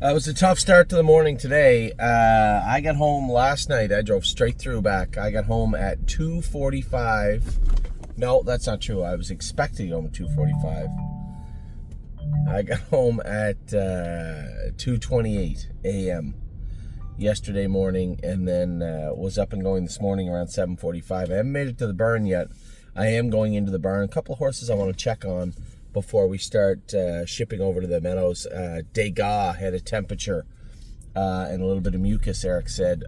It was a tough start to the morning today. I got home last night. I drove straight through back. I got home at 2:45. No, that's not true. I was expecting to go home at 2:45. I got home at 2:28 a.m. yesterday morning, and then was up and going this morning around 7:45. I haven't made it to the barn yet. I am going into the barn. A couple of horses I want to check on before we start shipping over to the meadows. Degas had a temperature and a little bit of mucus, Eric said,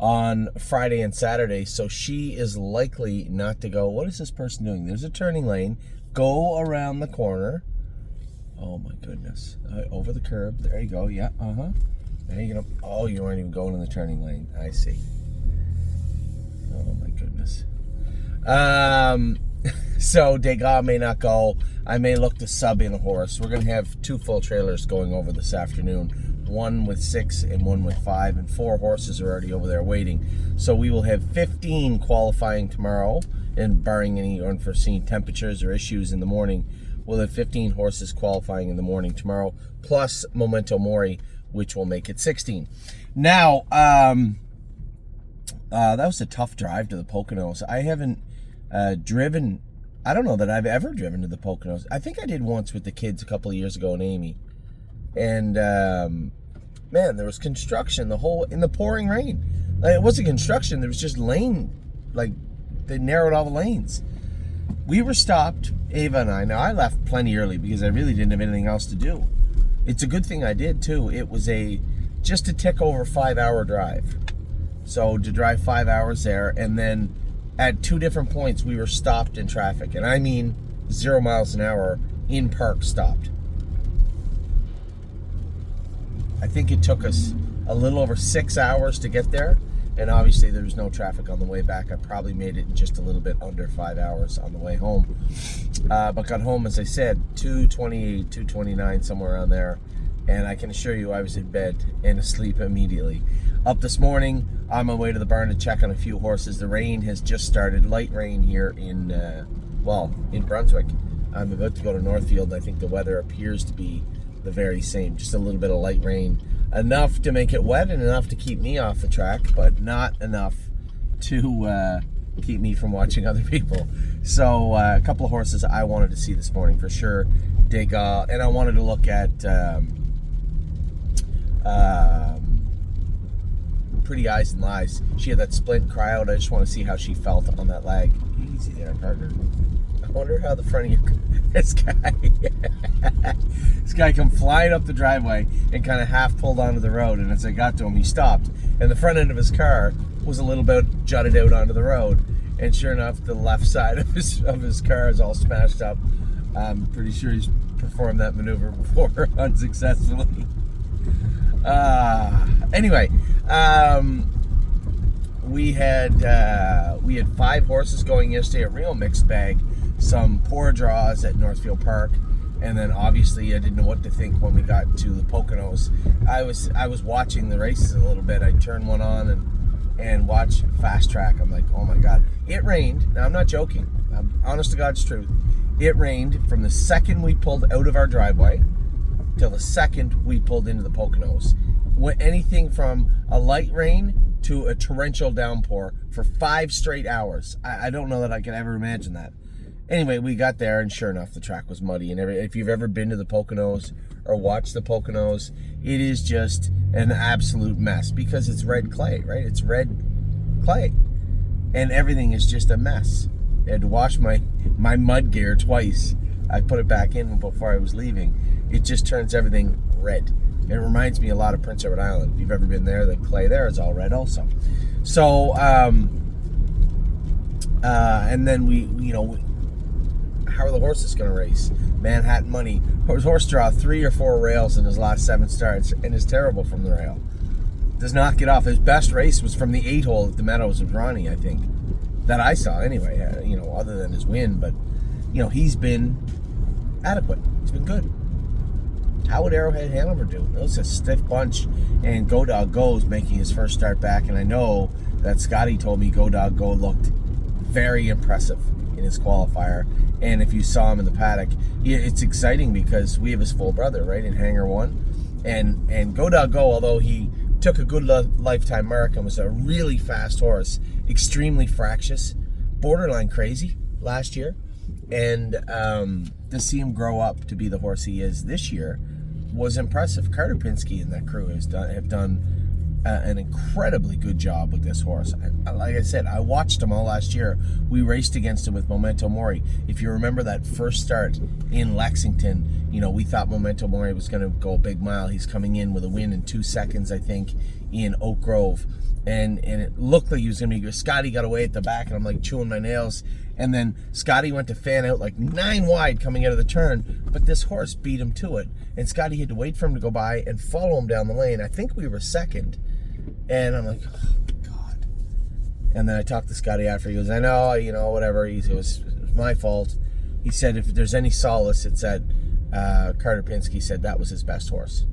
on Friday and Saturday. So she is likely not to go. What is this person doing? There's a turning lane. Go around the corner. Oh my goodness. Over the curb. There you go. Yeah. There you go. Oh, you weren't even going in the turning lane. I see. Oh my goodness. So Degas may not go. I may look to sub in a horse. We're going to have 2 full trailers going over this afternoon. One with 6 and one with 5, and 4 horses are already over there waiting. So we will have 15 qualifying tomorrow, and barring any unforeseen temperatures or issues in the morning, we'll have 15 horses qualifying in the morning tomorrow, plus Memento Mori, which will make it 16. Now, that was a tough drive to the Poconos. I haven't driven. I don't know that I've ever driven to the Poconos. I think I did once with the kids a couple of years ago in Amy. And, man, there was construction in the pouring rain. It wasn't construction. There was just lane, they narrowed all the lanes. We were stopped, Ava and I. Now, I left plenty early because I really didn't have anything else to do. It's a good thing I did, too. It was just a tick over 5-hour drive. So to drive 5 hours there, and then at 2 different points, we were stopped in traffic. And I mean 0 miles an hour in park stopped. I think it took us a little over 6 hours to get there. And obviously there was no traffic on the way back. I probably made it in just a little bit under 5 hours on the way home. But got home, as I said, 2:28, 2:29, somewhere around there. And I can assure you I was in bed and asleep immediately. Up this morning, on my way to the barn to check on a few horses. The rain has just started, light rain here in Brunswick. I'm about to go to Northfield, and I think the weather appears to be the very same. Just a little bit of light rain. Enough to make it wet and enough to keep me off the track, but not enough to keep me from watching other people. So a couple of horses I wanted to see this morning for sure. Degas, and I wanted to look at Pretty Eyes and Lies. She had that splint cry out. I just want to see how she felt on that leg. Easy there, Parker. I wonder how the front of your... This guy come flying up the driveway and kind of half pulled onto the road, and as I got to him, he stopped. And the front end of his car was a little bit jutted out onto the road. And sure enough, the left side of his car is all smashed up. I'm pretty sure he's performed that maneuver before unsuccessfully. Anyway, we had 5 horses going yesterday, a real mixed bag. Some poor draws at Northfield Park, and then obviously I didn't know what to think when we got to the Poconos. I was watching the races a little bit. I turned one on and watched Fast Track. I'm like, oh my God, it rained. Now I'm not joking. I'm honest to God's truth. It rained from the second we pulled out of our driveway till the second we pulled into the Poconos. Anything from a light rain to a torrential downpour for 5 straight hours. I don't know that I could ever imagine that. Anyway, we got there, and sure enough, the track was muddy. And if you've ever been to the Poconos or watched the Poconos, it is just an absolute mess because it's red clay, right? It's red clay. And everything is just a mess. I had to wash my mud gear twice. I put it back in before I was leaving. It just turns everything red. It reminds me a lot of Prince Edward Island. If you've ever been there, the clay there is all red also. So, and then how are the horses going to race? Manhattan Money. Horse draw 3 or 4 rails in his last 7 starts and is terrible from the rail. Does not get off. His best race was from the 8 hole at the Meadows with Ronnie, I think. That I saw anyway, other than his win. But, he's been adequate. He's been good. How would Arrowhead Hanover do? It was a stiff bunch, and Go Dog Go's making his first start back, and I know that Scotty told me Go Dog Go looked very impressive. in his qualifier. And if you saw him in the paddock, it's exciting because we have his full brother, right, in Hangar 1. And Go Dog Go, although he took a good lifetime mark and was a really fast horse, extremely fractious, borderline crazy last year. And to see him grow up to be the horse he is this year was impressive. Carter Pinsky and that crew have done an incredibly good job with this horse. Like I said, I watched him all last year. We raced against him with Memento Mori. If you remember that first start in Lexington, you know, we thought Memento Mori was going to go a big mile. He's coming in with a win in 2 seconds, I think, in Oak Grove. And it looked like he was going to be good. Scotty got away at the back, and I'm like chewing my nails. And then Scotty went to fan out like 9 wide coming out of the turn, but this horse beat him to it. And Scotty had to wait for him to go by and follow him down the lane. I think we were second. And I'm like, oh my God. And then I talked to Scotty after. He goes, I know, you know, whatever. It was my fault. He said if there's any solace, it's that Carter Pinsky said that was his best horse.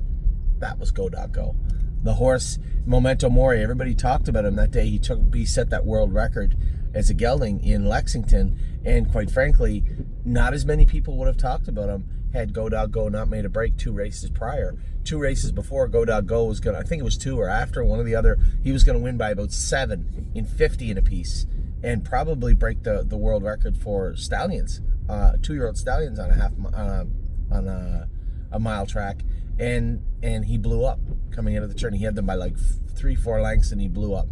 That was Go Dog Go. The horse, Memento Mori, everybody talked about him that day. He set that world record as a gelding in Lexington. And quite frankly, not as many people would have talked about him had Go Dog Go not made a break 2 races prior. 2 races before, Go Dog Go was going to, I think it was 2 or after, one or the other, he was going to win by about 7 in 50 in a piece and probably break the world record for stallions, 2-year-old stallions on a mile track. And he blew up coming out of the turn. He had them by like 3-4 lengths and he blew up.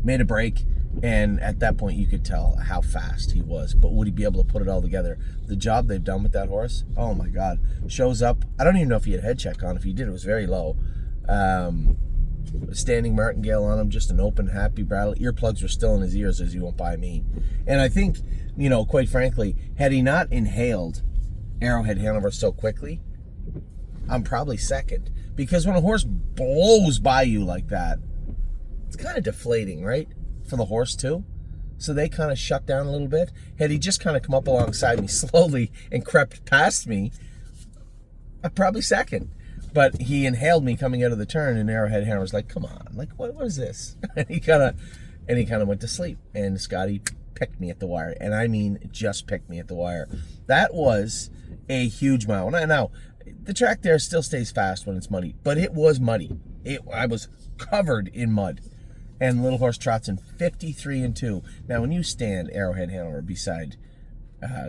Made a break. And at that point, you could tell how fast he was. But would he be able to put it all together? The job they've done with that horse, oh my God. Shows up. I don't even know if he had head check on. If he did, it was very low. Standing martingale on him, just an open, happy brattle. Earplugs were still in his ears as he went by me. And I think, you know, quite frankly, had he not inhaled Arrowhead Hanover so quickly, I'm probably second. Because when a horse blows by you like that, it's kind of deflating, right? For the horse too. So they kind of shut down a little bit. Had he just kind of come up alongside me slowly and crept past me, I'm probably second. But he inhaled me coming out of the turn, and Arrowhead Hanover was like, come on, like what is this? And he kind of went to sleep. And Scotty picked me at the wire. And I mean just picked me at the wire. That was a huge mile. Now, the track there still stays fast when it's muddy, but it was muddy. I was covered in mud. And Little Horse trots in 53-2. Now, when you stand Arrowhead Hanover beside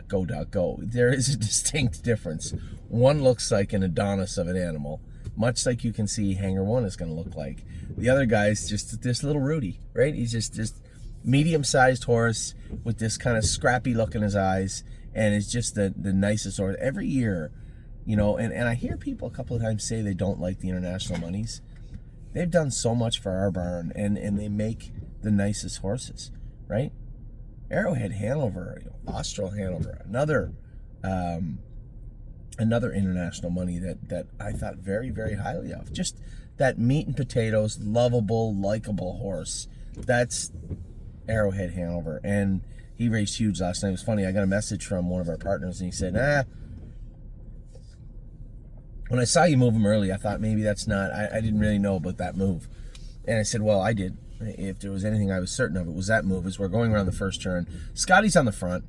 Go Dog Go, there is a distinct difference. One looks like an Adonis of an animal, much like you can see Hangar 1 is going to look like. The other guy's just this little Rudy, right? He's just medium-sized horse with this kind of scrappy look in his eyes, and it's just the nicest horse. Every year, you know, and I hear people a couple of times say they don't like the international monies. They've done so much for our barn, and they make the nicest horses, right? Arrowhead Hanover, Austral Hanover, another international money that I thought very, very highly of. Just that meat and potatoes, lovable, likable horse. That's Arrowhead Hanover, and he raced huge last night. It was funny. I got a message from one of our partners, and he said, when I saw you move him early, I thought maybe that's not, I didn't really know about that move. And I said, well, I did. If there was anything I was certain of, it was that move. As we're going around the first turn, Scotty's on the front.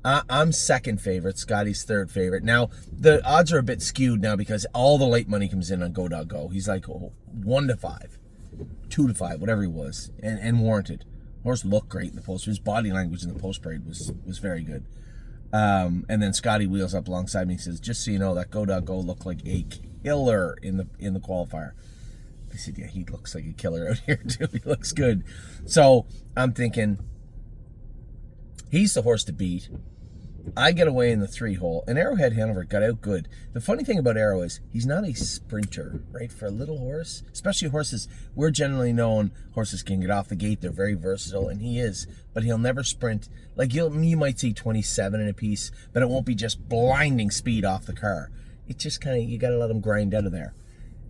I'm second favorite. Scotty's third favorite. Now, the odds are a bit skewed now because all the late money comes in on Go Dog Go. He's like 1-5, 2-5, whatever he was, and warranted. Horse looked great in the post. His body language in the post parade was very good. And then Scotty wheels up alongside me and says, just so you know, that Go Dog Go looked like a killer in the qualifier. I said, yeah, he looks like a killer out here too. He looks good. So I'm thinking, he's the horse to beat. I get away in the 3-hole, and Arrowhead Hanover got out good. The funny thing about Arrow is he's not a sprinter, right? For a little horse, especially horses, we're generally known horses can get off the gate. They're very versatile, and he is, but he'll never sprint. Like you might see 27 in a piece, but it won't be just blinding speed off the car. It's just kind of, you got to let him grind out of there.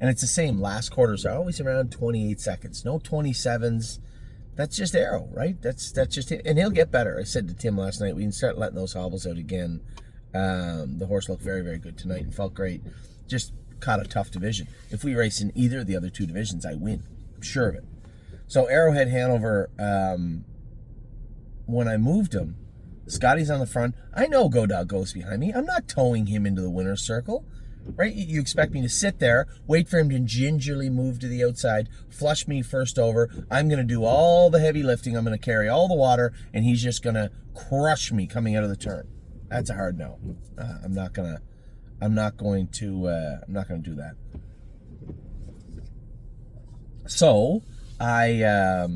And it's the same. Last quarters are always around 28 seconds. No 27s. That's just Arrow, right? That's just it. And he'll get better. I said to Tim last night, we can start letting those hobbles out again. The horse looked very, very good tonight and felt great. Just caught a tough division. If we race in either of the other 2 divisions, I win. I'm sure of it. So Arrowhead Hanover, when I moved him, Scotty's on the front. I know Go Dog Go's behind me. I'm not towing him into the winner's circle. Right? You expect me to sit there, wait for him to gingerly move to the outside, flush me first over. I'm going to do all the heavy lifting. I'm going to carry all the water, and he's just going to crush me coming out of the turn. That's a hard no. I'm not going to do that. So I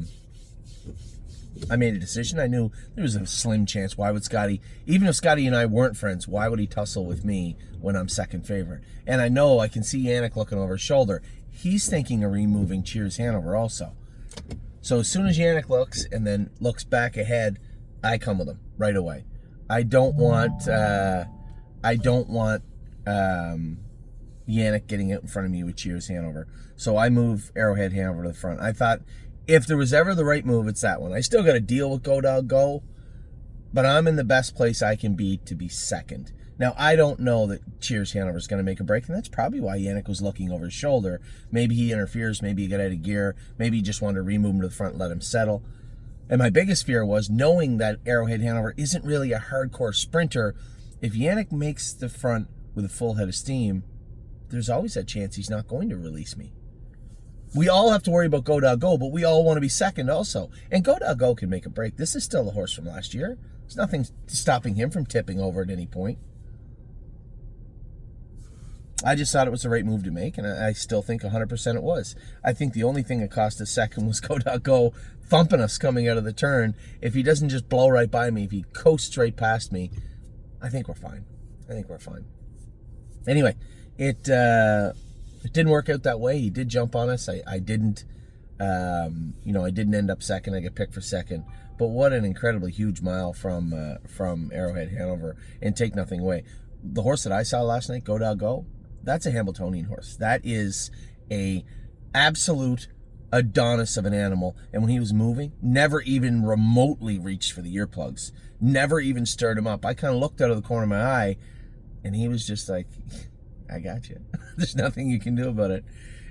made a decision. I knew there was a slim chance. Why would Scotty, even if Scotty and I weren't friends, why would he tussle with me when I'm second favorite? And I know I can see Yannick looking over his shoulder. He's thinking of removing Cheers Hanover also. So as soon as Yannick looks and then looks back ahead, I come with him right away. I don't want Yannick getting out in front of me with Cheers Hanover. So I move Arrowhead Hanover to the front. I thought, if there was ever the right move, it's that one. I still got to deal with Go Dog Go, but I'm in the best place I can be to be second. Now, I don't know that Cheers Hanover is going to make a break, and that's probably why Yannick was looking over his shoulder. Maybe he interferes, maybe he got out of gear, maybe he just wanted to remove him to the front and let him settle. And my biggest fear was knowing that Arrowhead Hanover isn't really a hardcore sprinter. If Yannick makes the front with a full head of steam, there's always that chance he's not going to release me. We all have to worry about Go Dog Go, but we all want to be second also. And Go Dog Go can make a break. This is still the horse from last year. There's nothing stopping him from tipping over at any point. I just thought it was the right move to make, and I still think 100% it was. I think the only thing that cost us second was Go Dog Go thumping us coming out of the turn. If he doesn't just blow right by me, if he coasts right past me, I think we're fine. Anyway, it didn't work out that way. He did jump on us. I didn't end up second. I got picked for second. But what an incredibly huge mile from Arrowhead Hanover, and take nothing away. The horse that I saw last night, Go Dog Go, that's a Hambletonian horse. That is a absolute Adonis of an animal. And when he was moving, never even remotely reached for the earplugs. Never even stirred him up. I kind of looked out of the corner of my eye, and he was just like, I got you. There's nothing you can do about it.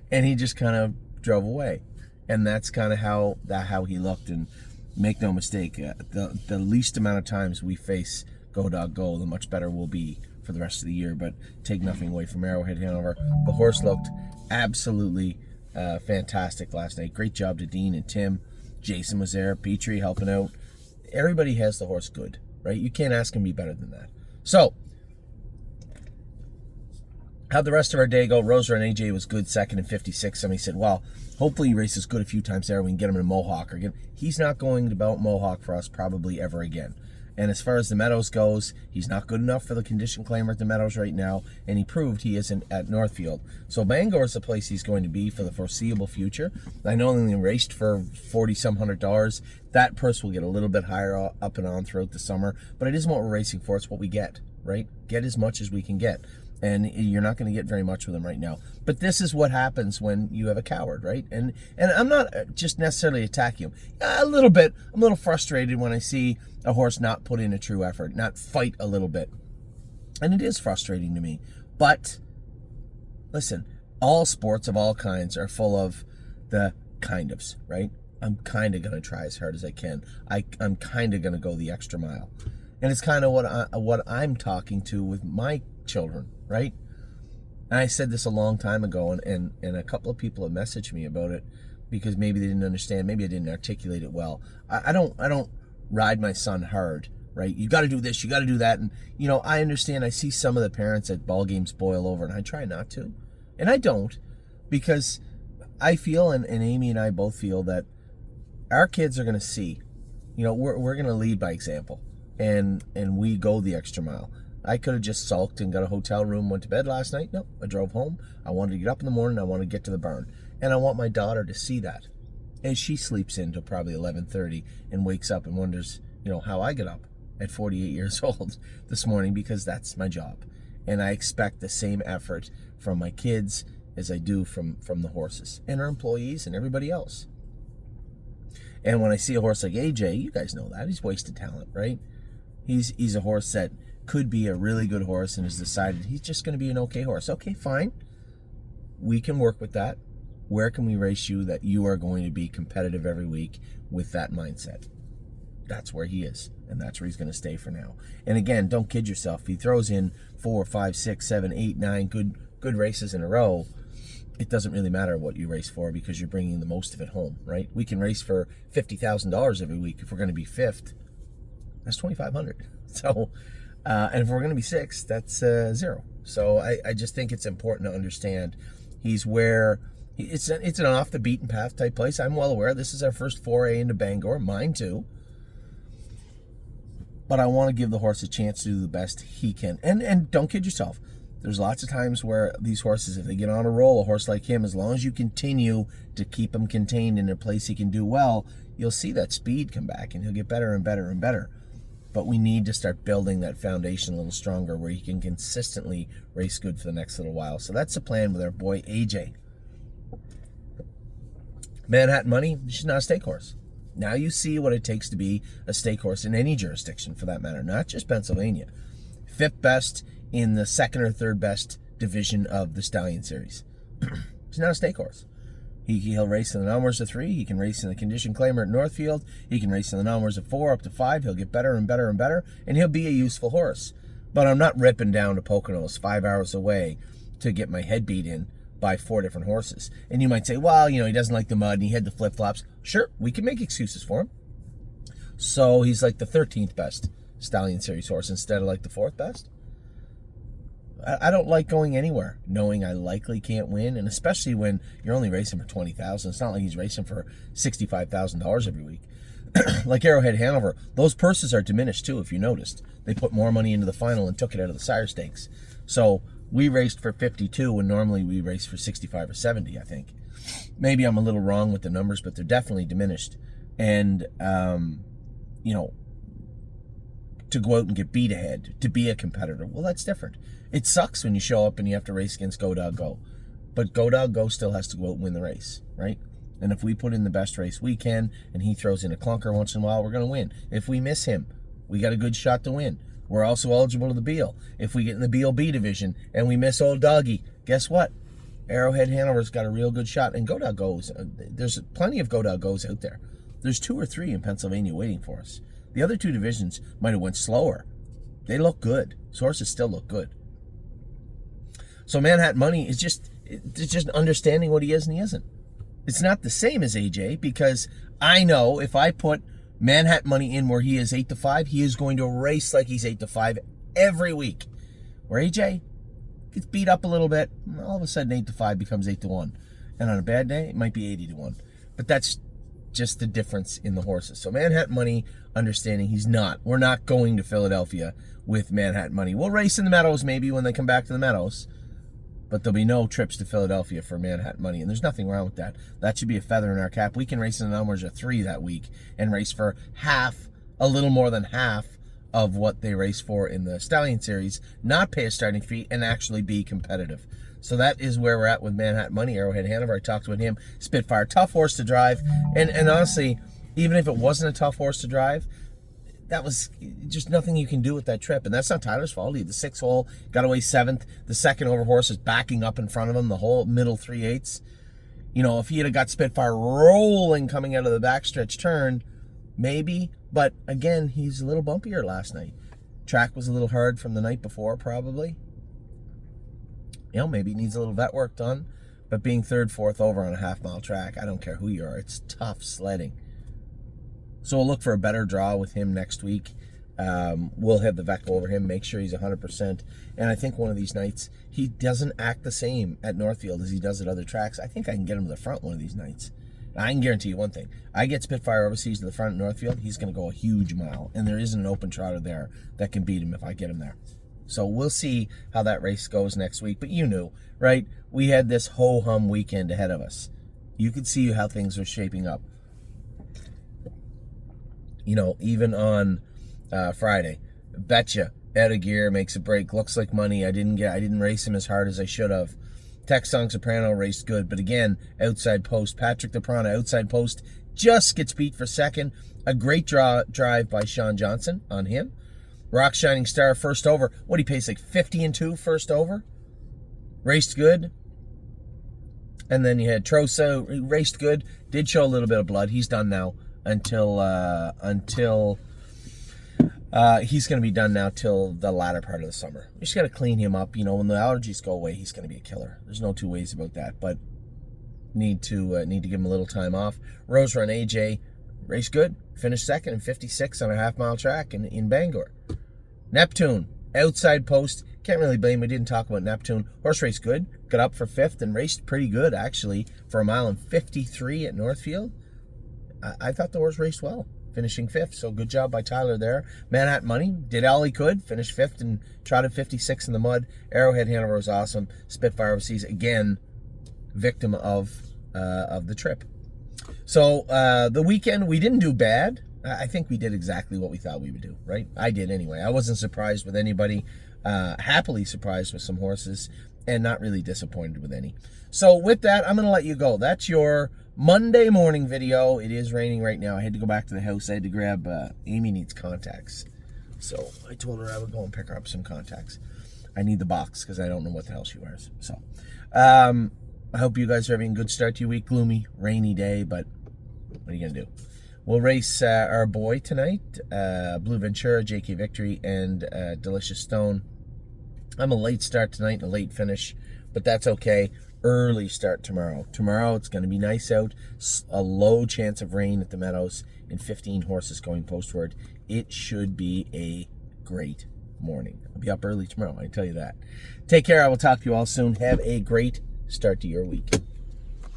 And he just kind of drove away. And that's kind of how he looked. And make no mistake, the least amount of times we face Go Dog Go, the much better we'll be for the rest of the year. But take nothing away from Arrowhead Hanover. The horse looked absolutely fantastic last night. Great job to Dean and Tim. Jason was there. Petrie helping out. Everybody has the horse good, right? You can't ask him to be better than that. So, how'd the rest of our day go? Roser and AJ was good, second and 56. Somebody said, well, hopefully he races good a few times there. We can get him in Mohawk. He's not going to Belt Mohawk for us probably ever again. And as far as the Meadows goes, he's not good enough for the condition claimer at the Meadows right now, and he proved he isn't at Northfield. So Bangor is the place he's going to be for the foreseeable future. I know he raced for $40-some. That purse will get a little bit higher up and on throughout the summer, but it isn't what we're racing for. It's what we get, right? Get as much as we can get. And you're not going to get very much with him right now. But this is what happens when you have a coward, right? And I'm not just necessarily attacking him. A little bit. I'm a little frustrated when I see a horse not put in a true effort, not fight a little bit. And it is frustrating to me. But, listen, all sports of all kinds are full of the kind ofs, right? I'm kind of going to try as hard as I can. I'm kind of going to go the extra mile. And it's kind of what I'm talking to with my children, right? And I said this a long time ago, and a couple of people have messaged me about it because maybe they didn't understand, maybe I didn't articulate it well. I don't ride my son hard, right? You got to do this, you got to do that, and I understand. I see some of the parents at ball games boil over, and I try not to, and I don't, because I feel, and Amy and I both feel, that our kids are going to see, we're going to lead by example, and we go the extra mile. I could have just sulked and got a hotel room, went to bed last night. No, I drove home. I wanted to get up in the morning. I wanted to get to the barn. And I want my daughter to see that. And she sleeps in till probably 11:30 and wakes up and wonders, how I get up at 48 years old this morning, because that's my job. And I expect the same effort from my kids as I do from the horses and our employees and everybody else. And when I see a horse like AJ, you guys know that. He's wasted talent, right? He's a horse that could be a really good horse and has decided he's just going to be an okay horse. Okay, fine. We can work with that. Where can we race you that you are going to be competitive every week with that mindset? that's where he is, and that's where he's going to stay for now. And again, don't kid yourself. If he throws in 4, 5, 6, 7, 8, 9 good races in a row, it doesn't really matter what you race for because you're bringing the most of it home, right? We can race for $50,000 every week. If we're going to be fifth, that's $2,500. So, and if we're going to be sixth, that's zero. So I just think it's important to understand he's where it's an off the beaten path type place. I'm well aware this is our first foray into Bangor, mine too. But I want to give the horse a chance to do the best he can. And don't kid yourself. There's lots of times where these horses, if they get on a roll, a horse like him, as long as you continue to keep him contained in a place he can do well, you'll see that speed come back and he'll get better and better and better. But we need to start building that foundation a little stronger where he can consistently race good for the next little while. So that's the plan with our boy AJ. Manhattan Money, she's not a stake horse. Now you see what it takes to be a stake horse in any jurisdiction for that matter, not just Pennsylvania. Fifth best in the second or third best division of the Stallion Series. He's not a stake horse. He'll race in the numbers of 3. He can race in the condition claimer at Northfield. He can race in the numbers of 4 up to 5. He'll get better and better and better, and he'll be a useful horse. But I'm not ripping down to Poconos 5 hours away to get my head beat in by 4 different horses. And you might say, well, he doesn't like the mud and he had the flip-flops. Sure, we can make excuses for him. So he's like the 13th best Stallion Series horse instead of like the 4th best. I don't like going anywhere knowing I likely can't win, and especially when you're only racing for $20,000. It's not like he's racing for $65,000 every week. Like Arrowhead Hanover, those purses are diminished too, if you noticed. They put more money into the final and took it out of the sire stakes. So we raced for 52 when normally we race for 65 or 70, I think. Maybe I'm a little wrong with the numbers, but they're definitely diminished. And, to go out and get beat ahead, to be a competitor, well, that's different. It sucks when you show up and you have to race against Go Dog Go. But Go Dog Go still has to go out and win the race, right? And if we put in the best race we can and he throws in a clunker once in a while, we're going to win. If we miss him, we got a good shot to win. We're also eligible to the Beal. If we get in the BLB division and we miss Old Doggy, guess what? Arrowhead Hanover's got a real good shot. And Go Dog Go's, there's plenty of Go Dog Go's out there. There's 2 or 3 in Pennsylvania waiting for us. The other 2 divisions might have went slower. They look good. Sources still look good. So Manhattan Money is just understanding what he is and he isn't. It's not the same as AJ because I know if I put Manhattan Money in where he is 8 to 5, he is going to race like he's 8 to 5 every week. Where AJ gets beat up a little bit, all of a sudden 8 to 5 becomes 8 to 1. And on a bad day, it might be 80 to 1. But that's just the difference in the horses. So Manhattan Money, understanding we're not going to Philadelphia with Manhattan Money. We'll race in the Meadows maybe when they come back to the Meadows, but there'll be no trips to Philadelphia for Manhattan Money, and there's nothing wrong with that. That should be a feather in our cap. We can race in the numbers of 3 that week and race for a little more than half of what they race for in the Stallion Series, not pay a starting fee, and actually be competitive. So that is where we're at with Manhattan Money. Arrowhead Hanover, I talked with him. Spitfire, tough horse to drive. And honestly, even if it wasn't a tough horse to drive, that was just nothing you can do with that trip. And that's not Tyler's fault. He had the 6th hole, got away 7th. The second over horse is backing up in front of him the whole middle 3/8. If he had got Spitfire rolling coming out of the backstretch turn, maybe. But again, he's a little bumpier last night. Track was a little hard from the night before, probably. Maybe he needs a little vet work done. But being 3rd, 4th over on a half-mile track, I don't care who you are. It's tough sledding. So we'll look for a better draw with him next week. We'll have the vet go over him, make sure he's 100%. And I think one of these nights, he doesn't act the same at Northfield as he does at other tracks. I think I can get him to the front one of these nights. I can guarantee you one thing. I get Spitfire Overseas to the front at Northfield, he's going to go a huge mile. And there isn't an open trotter there that can beat him if I get him there. So we'll see how that race goes next week. But you knew, right? We had this ho-hum weekend ahead of us. You could see how things were shaping up. Even on Friday, betcha, Edgegear makes a break. Looks like money. I didn't race him as hard as I should have. Texong Soprano raced good, but again, outside post. Patrick DePrana, outside post, just gets beat for 2nd. A great drive by Sean Johnson on him. Rock Shining Star, first over. What he pays like 50-2 first over. Raced good. And then you had Trosa, raced good. Did show a little bit of blood. He's done now. until he's going to be done now till the latter part of the summer. You just got to clean him up. You know, when the allergies go away, he's going to be a killer. There's no two ways about that. But need to give him a little time off. Rose Run AJ, race good. Finished second in 56 on a half-mile track in Bangor. Neptune, outside post. Can't really blame him. We didn't talk about Neptune. Horse race good. Got up for 5th and raced pretty good, actually, for a mile and 53 at Northfield. I thought the horse raced well, finishing 5th. So good job by Tyler there. Manhattan Money did all he could. Finished 5th and trotted 56 in the mud. Arrowhead Hanover was awesome. Spitfire Overseas, again, victim of the trip. So the weekend, we didn't do bad. I think we did exactly what we thought we would do, right? I did anyway. I wasn't surprised with anybody. Happily surprised with some horses and not really disappointed with any. So with that, I'm going to let you go. That's your Monday morning video. It is raining right now. I had to go back to the house. I had to grab, Amy needs contacts. So I told her I would go and pick her up some contacts. I need the box because I don't know what the hell she wears. So I hope you guys are having a good start to your week. Gloomy, rainy day, but what are you going to do? We'll race our boy tonight, Blue Ventura, JK Victory, and Delicious Stone. I'm a late start tonight and a late finish, but that's okay. Early start tomorrow. Tomorrow it's going to be nice out, a low chance of rain at the Meadows, and 15 horses going postward. It should be a great morning. I'll be up early tomorrow, I can tell you that. Take care. I will talk to you all soon. Have a great start to your week.